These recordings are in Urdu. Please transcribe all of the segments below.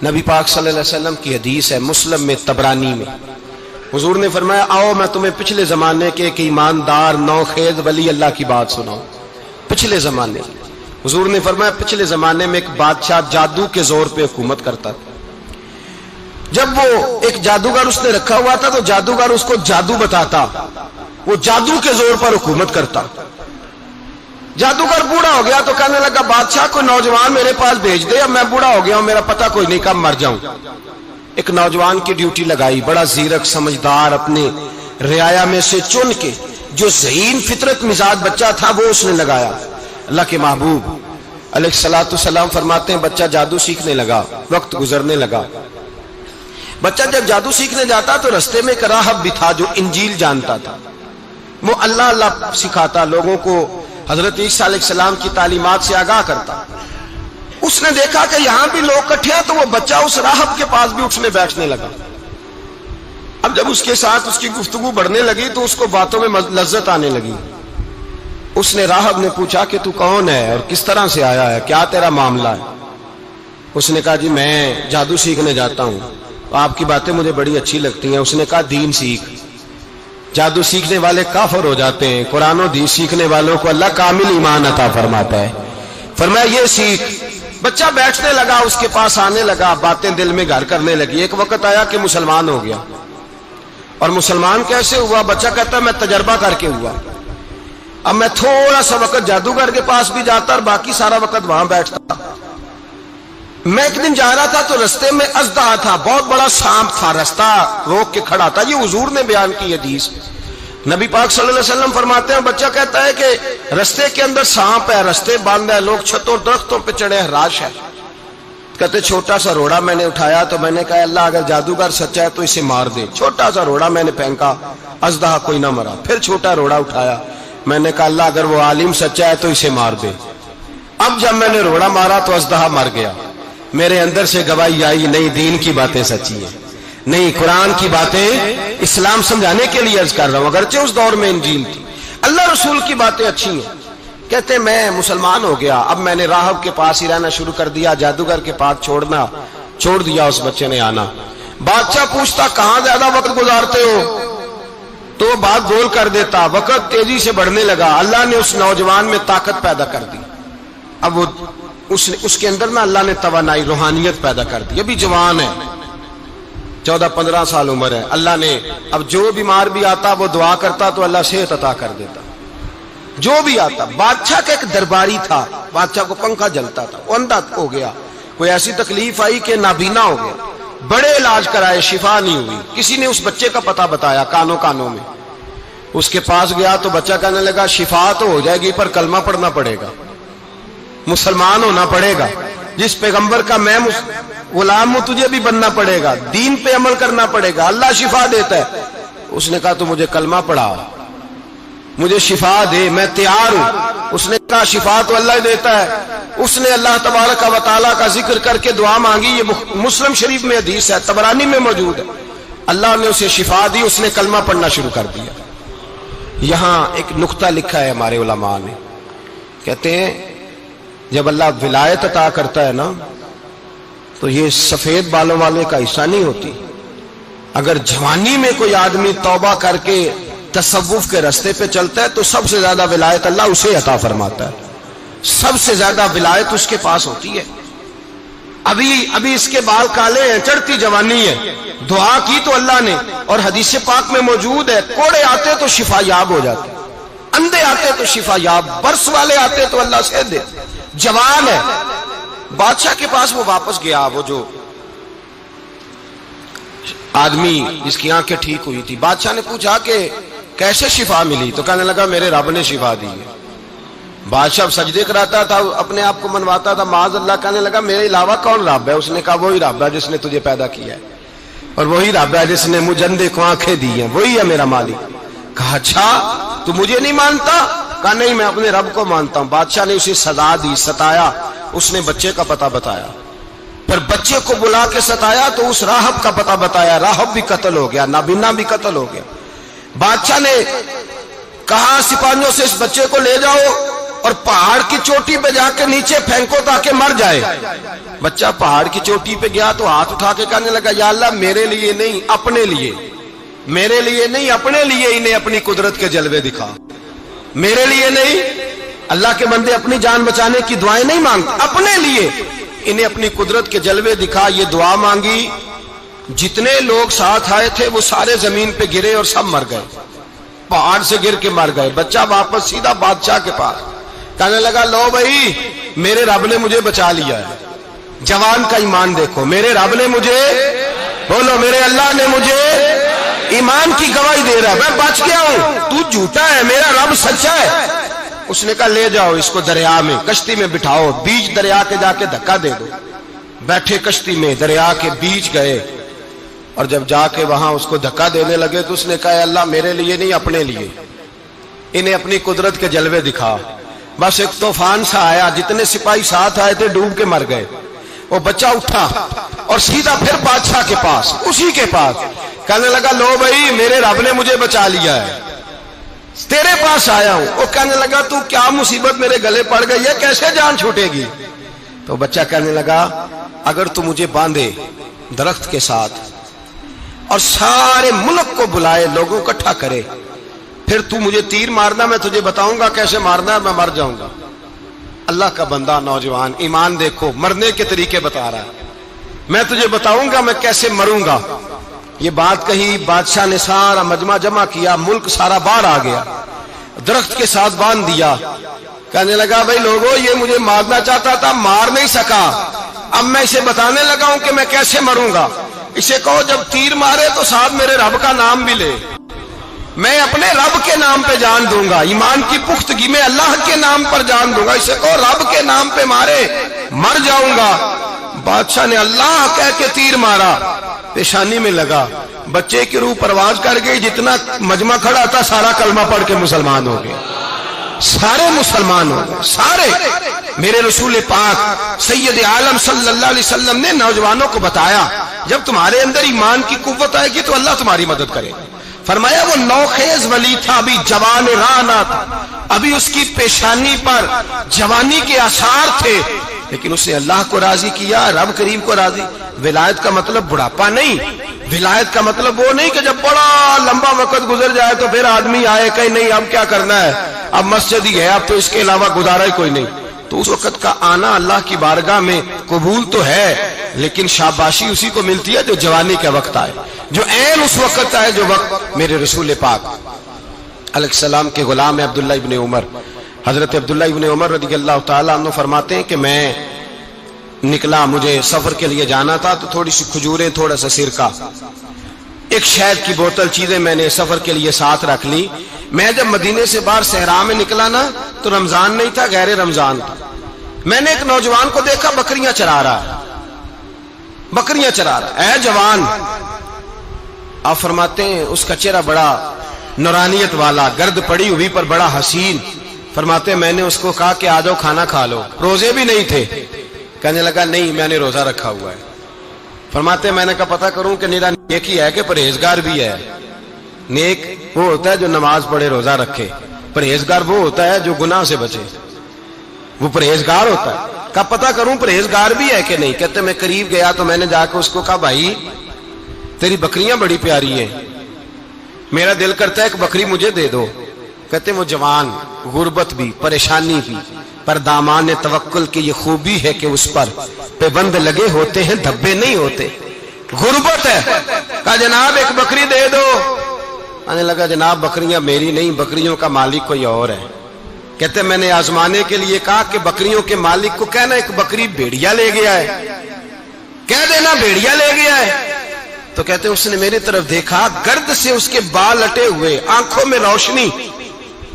نبی پاک صلی اللہ علیہ وسلم کی حدیث ہے مسلم میں طبرانی میں، حضور نے فرمایا آؤ میں تمہیں پچھلے زمانے کے ایک ایماندار نوخیز ولی اللہ کی بات سناؤں۔ پچھلے زمانے حضور نے فرمایا پچھلے زمانے میں ایک بادشاہ جادو کے زور پہ حکومت کرتا تھا۔ جب وہ ایک جادوگر اس نے رکھا ہوا تھا تو جادوگر اس کو جادو بتاتا، وہ جادو کے زور پر حکومت کرتا۔ جادوگر بوڑھا ہو گیا تو کہنے لگا بادشاہ کوئی نوجوان میرے پاس بھیج دے، اب میں بوڑھا ہو گیا ہوں میرا پتہ کوئی نہیں کب مر جاؤں۔ ایک نوجوان کی ڈیوٹی لگائی، بڑا زیرک سمجھدار، اپنے رعایا میں سے چن کے جو ذہین فطرت مزاج بچہ تھا وہ اس نے لگایا۔ اللہ کے محبوب علیہ الصلوۃ والسلام فرماتے ہیں بچہ جادو سیکھنے لگا، وقت گزرنے لگا۔ بچہ جب جادو سیکھنے جاتا تو رستے میں ایک راہب بھی تھا جو انجیل جانتا تھا، وہ اللہ اللہ سکھاتا، لوگوں کو حضرت عیسیٰ علیہ السلام کی تعلیمات سے آگاہ کرتا۔ اس نے دیکھا کہ یہاں بھی لوگ اکٹھے ہیں تو وہ بچہ اس راہب کے پاس بھی اٹھنے بیٹھنے لگا۔ اب جب اس کے ساتھ اس کی گفتگو بڑھنے لگی تو اس کو باتوں میں لذت آنے لگی۔ اس نے راہب نے پوچھا کہ تو کون ہے اور کس طرح سے آیا ہے، کیا تیرا معاملہ ہے؟ اس نے کہا جی میں جادو سیکھنے جاتا ہوں، آپ کی باتیں مجھے بڑی اچھی لگتی ہیں۔ اس نے کہا دین سیکھ، جادو سیکھنے والے کافر ہو جاتے ہیں، قرآن و حدیث سیکھنے والوں کو اللہ کامل ایمان عطا فرماتا ہے۔ فرمایا یہ سیکھ۔ بچہ بیٹھنے لگا، اس کے پاس آنے لگا، باتیں دل میں گھر کرنے لگی۔ ایک وقت آیا کہ مسلمان ہو گیا، اور مسلمان کیسے ہوا؟ بچہ کہتا ہے میں تجربہ کر کے ہوا۔ اب میں تھوڑا سا وقت جادوگر کے پاس بھی جاتا اور باقی سارا وقت وہاں بیٹھتا۔ میں ایک دن جا رہا تھا تو رستے میں اژدہا تھا، بہت بڑا سانپ تھا، رستہ روک کے کھڑا تھا۔ یہ حضور نے بیان کی حدیث۔ نبی پاک صلی اللہ علیہ وسلم فرماتے ہیں بچہ کہتا ہے کہ رستے کے اندر سانپ ہے، رستے بند ہے، لوگ چھتوں درختوں پہ چڑھے ہراش ہے۔ کہتے چھوٹا سا روڑا میں نے اٹھایا تو میں نے کہا اللہ اگر جادوگر سچا ہے تو اسے مار دے۔ چھوٹا سا روڑا میں نے پھینکا، اژدہا کوئی نہ مرا۔ پھر چھوٹا روڑا اٹھایا، میں نے کہا اللہ اگر وہ عالم سچا ہے تو اسے مار دے۔ اب جب میں نے روڑا مارا تو اژدہا مر گیا۔ میرے اندر سے گواہی آئی نہیں دین کی باتیں سچی ہیں، نہیں قرآن کی باتیں اسلام سمجھانے کے لیے عرض کر رہا ہوں، اگرچہ اس دور میں انجیل تھی۔ اللہ رسول کی باتیں اچھی ہیں۔ کہتے میں مسلمان ہو گیا، اب میں نے راہب کے پاس ہی رہنا شروع کر دیا، جادوگر کے پاس چھوڑ دیا اس بچے نے آنا۔ بادشاہ پوچھتا کہاں زیادہ وقت گزارتے ہو تو وہ بات گول کر دیتا، وقت تیزی سے بڑھنے لگا۔ اللہ نے اس نوجوان میں طاقت پیدا کر دی، اب وہ اس کے اندر نا اللہ نے توانائی روحانیت پیدا کر دی، ابھی جوان ہے، 14-15 سال عمر ہے۔ اللہ نے اب جو بیمار بھی آتا وہ دعا کرتا تو اللہ صحت عطا کر دیتا، جو بھی آتا۔ بادشاہ کا ایک درباری تھا، بادشاہ کو پنکھا جلتا تھا، وہ اندھا ہو گیا، کوئی ایسی تکلیف آئی کہ نابینا ہو گیا، بڑے علاج کرائے شفا نہیں ہوئی۔ کسی نے اس بچے کا پتہ بتایا کانوں میں، اس کے پاس گیا تو بچہ کہنے لگا شفا تو ہو جائے گی پر کلمہ پڑھنا پڑے گا، مسلمان ہونا پڑے گا، جس پیغمبر کا میں غلام ہوں تجھے بھی بننا پڑے گا، دین پہ عمل کرنا پڑے گا، اللہ شفا دیتا ہے۔ اس نے کہا تو مجھے کلمہ پڑھا، مجھے شفا دے، میں تیار ہوں۔ اس نے کہا شفا تو اللہ دیتا ہے۔ اس نے اللہ تبارک و تعالیٰ کا ذکر کر کے دعا مانگی، یہ مسلم شریف میں حدیث ہے، طبرانی میں موجود ہے۔ اللہ نے اسے شفا دی، اس نے کلمہ پڑھنا شروع کر دیا۔ یہاں ایک نقطہ لکھا ہے ہمارے علماء نے، کہتے ہیں جب اللہ ولایت عطا کرتا ہے نا تو یہ سفید بالوں والے کا حصہ نہیں ہوتی۔ اگر جوانی میں کوئی آدمی توبہ کر کے تصوف کے رستے پہ چلتا ہے تو سب سے زیادہ ولایت اللہ اسے عطا فرماتا ہے، سب سے زیادہ ولایت اس کے پاس ہوتی ہے۔ ابھی اس کے بال کالے ہیں، چڑھتی جوانی ہے، دعا کی تو اللہ نے، اور حدیث پاک میں موجود ہے کوڑے آتے تو شفا یاب ہو جاتے، اندھے آتے تو شفا یاب، برس والے آتے تو اللہ سے دے، جوان ہے۔ بادشاہ کے پاس وہ واپس گیا، وہ جو آدمی جس کی آنکھیں ٹھیک ہوئی تھی۔ بادشاہ نے پوچھا کہ کیسے شفا ملی؟ تو کہنے لگا میرے رب نے شفا دی ہے۔ بادشاہ سجدے کراتا تھا، اپنے آپ کو منواتا تھا معاذ اللہ، کہنے لگا میرے علاوہ کون رب ہے؟ اس نے کہا وہی رب ہے جس نے تجھے پیدا کیا ہے، اور وہی رب ہے جس نے مجھے اندھے کو آنکھیں دی ہیں، وہی ہے میرا مالک۔ کہا اچھا تو مجھے نہیں مانتا؟ کہا نہیں میں اپنے رب کو مانتا ہوں۔ بادشاہ نے اسے سزا دی، ستایا، اس نے بچے کا پتہ بتایا، پھر بچے کو بلا کے ستایا تو اس راہب کا پتہ بتایا، راہب بھی قتل ہو گیا، نابینا بھی قتل ہو گیا۔ بادشاہ نے کہا سپاہیوں سے اس بچے کو لے جاؤ اور پہاڑ کی چوٹی پہ جا کے نیچے پھینکو تاکہ مر جائے. بچہ پہاڑ کی چوٹی پہ گیا تو ہاتھ اٹھا کے کہنے لگا یا اللہ میرے لیے نہیں اپنے لیے، میرے لیے نہیں اپنے لیے انہیں اپنی قدرت کے جلوے دکھا. میرے لیے نہیں، اللہ کے بندے اپنی جان بچانے کی دعائیں نہیں مانگتے، اپنے لیے انہیں اپنی قدرت کے جلوے دکھا. یہ دعا مانگی، جتنے لوگ ساتھ آئے تھے وہ سارے زمین پہ گرے اور سب مر گئے، پہاڑ سے گر کے مر گئے. بچہ واپس سیدھا بادشاہ کے پاس کہنے لگا لو بھائی میرے رب نے مجھے بچا لیا ہے. جوان کا ایمان دیکھو، میرے رب نے مجھے، بولو میرے اللہ نے مجھے ایمان کی گواہی دے رہا ہے، میں بچ گیا ہوں، تو جھوٹا ہے، میرا رب سچا ہے. اس نے کہا لے جاؤ اس کو دریا میں، کشتی میں بٹھاؤ، بیچ دریا کے جا کے دھکا دے دو. بیٹھے کشتی میں، دریا کے بیچ گئے، اور جب جا کے وہاں اس کو دھکا دینے لگے تو اس نے کہا اللہ میرے لیے نہیں اپنے لیے انہیں اپنی قدرت کے جلوے دکھا. بس ایک طوفان سا آیا، جتنے سپاہی ساتھ آئے تھے ڈوب کے مر گئے. وہ بچہ اٹھا اور سیدھا پھر بادشاہ کے پاس، اسی کے پاس کہنے لگا لو بھائی میرے رب نے مجھے بچا لیا ہے، تیرے پاس آیا ہوں. وہ کہنے لگا تو کیا مصیبت میرے گلے پڑ گئی ہے، کیسے جان چھوٹے گی؟ تو بچہ کہنے لگا اگر تو مجھے باندھے درخت کے ساتھ اور سارے ملک کو بلائے، لوگوں کو اکٹھا کرے، پھر تو مجھے تیر مارنا، میں تجھے بتاؤں گا کیسے مارنا ہے، میں مر جاؤں گا. اللہ کا بندہ نوجوان ایمان دیکھو، مرنے کے طریقے بتا رہا ہے، میں تجھے بتاؤں گا میں کیسے مروں گا. یہ بات کہی، بادشاہ نے سارا مجمع جمع کیا، ملک سارا باہر آ گیا، درخت کے ساتھ باندھ دیا. کہنے لگا بھائی لوگوں یہ مجھے مارنا چاہتا تھا، مار نہیں سکا، اب میں اسے بتانے لگا ہوں کہ میں کیسے مروں گا. اسے کہو جب تیر مارے تو ساتھ میرے رب کا نام بھی لے، میں اپنے رب کے نام پہ جان دوں گا، ایمان کی پختگی میں اللہ کے نام پر جان دوں گا. اسے کہو رب کے نام پہ مارے، مر جاؤں گا. بادشاہ نے اللہ کہہ کے تیر مارا، پیشانی میں لگا، بچے کی روح پرواز کر گئی. جتنا مجمع کھڑا تھا سارا کلمہ پڑھ کے مسلمان ہو گئے، سارے مسلمان ہو گئے سارے. میرے رسول پاک سید عالم صلی اللہ علیہ وسلم نے نوجوانوں کو بتایا جب تمہارے اندر ایمان کی قوت آئے گی تو اللہ تمہاری مدد کرے. فرمایا وہ نوخیز ولی تھا، ابھی جوان رانا تھا، ابھی اس کی پیشانی پر جوانی کے آثار تھے، لیکن اس نے اللہ کو راضی کیا، رب کریم کو راضی. ولایت کا مطلب بڑھاپا نہیں، ولایت کا مطلب وہ نہیں کہ جب بڑا لمبا وقت گزر جائے تو پھر آدمی آئے کہ نہیں اب کیا کرنا ہے، اب مسجد ہی ہے، اب تو اس کے علاوہ گزارا ہی کوئی نہیں. تو اس وقت کا آنا اللہ کی بارگاہ میں قبول تو ہے، لیکن شاباشی اسی کو ملتی ہے جو جوانی کا وقت آئے، جو عین اس وقت آئے جو وقت میرے رسول پاک علیہ السلام کے غلام عبداللہ ابن عمر، حضرت عبداللہ ابن عمر رضی اللہ تعالیٰ عنہ فرماتے ہیں کہ میں نکلا، مجھے سفر کے لیے جانا تھا، تو تھوڑی سی کھجوریں، تھوڑا سا سرکہ، ایک شہد کی بوتل، چیزیں میں نے سفر کے لیے ساتھ رکھ لی. میں جب مدینے سے باہر صحرا میں نکلا نا تو رمضان نہیں تھا، غیر رمضان تھا. میں نے ایک نوجوان کو دیکھا بکریاں چرا رہا ہے، بکریاں چرا رہا ہے. اے جوان، آپ فرماتے ہیں اس کا چہرہ بڑا نورانیت والا، گرد پڑی ہوئی پر بڑا حسین. فرماتے ہیں میں نے اس کو کہا کہ آ جاؤ کھانا کھا لو، روزے بھی نہیں تھے. کہنے لگا نہیں میں نے روزہ رکھا ہوا ہے. فرماتے ہیں میں نے کہا پتہ کروں کہ نیرا نیک ہی ہے کہ پرہیزگار بھی ہے. نیک وہ ہوتا ہے جو نماز پڑھے روزہ رکھے، پرہیزگار وہ ہوتا ہے جو گناہ سے بچے، وہ پرہیزگار ہوتا ہے. کہا پتہ کروں پرہیزگار بھی ہے کہ نہیں. کہتے میں قریب گیا تو میں نے جا کے اس کو کہا بھائی تیری بکریاں بڑی پیاری ہیں، میرا دل کرتا ہے ایک بکری مجھے دے دو. کہتے وہ جوان، غربت بھی، پریشانی بھی، پر دامان توکل کی یہ خوبی ہے کہ اس پر پابند لگے ہوتے ہیں، دھبے نہیں ہوتے. غربت ہے. کہا جناب ایک بکری دے دو. آنے لگا جناب بکریاں میری نہیں، بکریوں کا مالک کوئی اور ہے. کہتے میں نے آزمانے کے لیے کہا کہ بکریوں کے مالک کو کہنا ایک بکری بھیڑیا لے گیا ہے، کہہ دینا بھیڑیا لے گیا ہے. تو کہتے اس نے میری طرف دیکھا، گرد سے اس کے بال اٹے ہوئے، آنکھوں میں روشنی،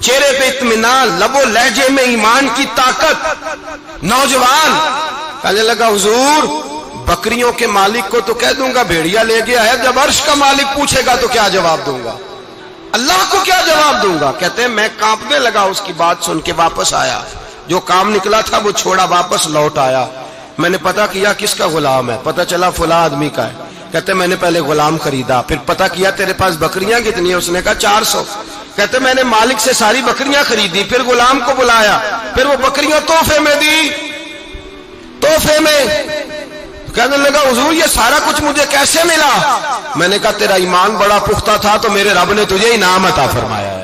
چہرے پہ اطمینان، لب و لہجے میں ایمان کی طاقت. نوجوان کہنے لگا حضور بکریوں کے مالک کو تو کہہ دوں گا بھیڑیا لے گیا ہے، جب عرش کا مالک پوچھے گا تو کیا جواب دوں گا، اللہ کو کیا جواب دوں گا. کہتے ہیں میں کانپنے لگا، اس کی بات سن کے واپس آیا، جو کام نکلا تھا وہ چھوڑا، واپس لوٹ آیا. میں نے پتہ کیا کس کا غلام ہے، پتہ چلا فلاں آدمی کا ہے. کہتے میں نے پہلے غلام خریدا، پھر پتہ کیا تیرے پاس بکریاں کتنی ہیں، اس نے کہا 400. کہتے میں نے مالک سے ساری بکریاں خریدی، پھر غلام کو بلایا، پھر وہ بکریاں تحفے میں دی، تحفے میں۔ کہنے لگا حضور یہ سارا کچھ مجھے کیسے ملا؟ میں نے کہا تیرا ایمان بڑا پختہ تھا تو میرے رب نے تجھے انعام عطا فرمایا ہے۔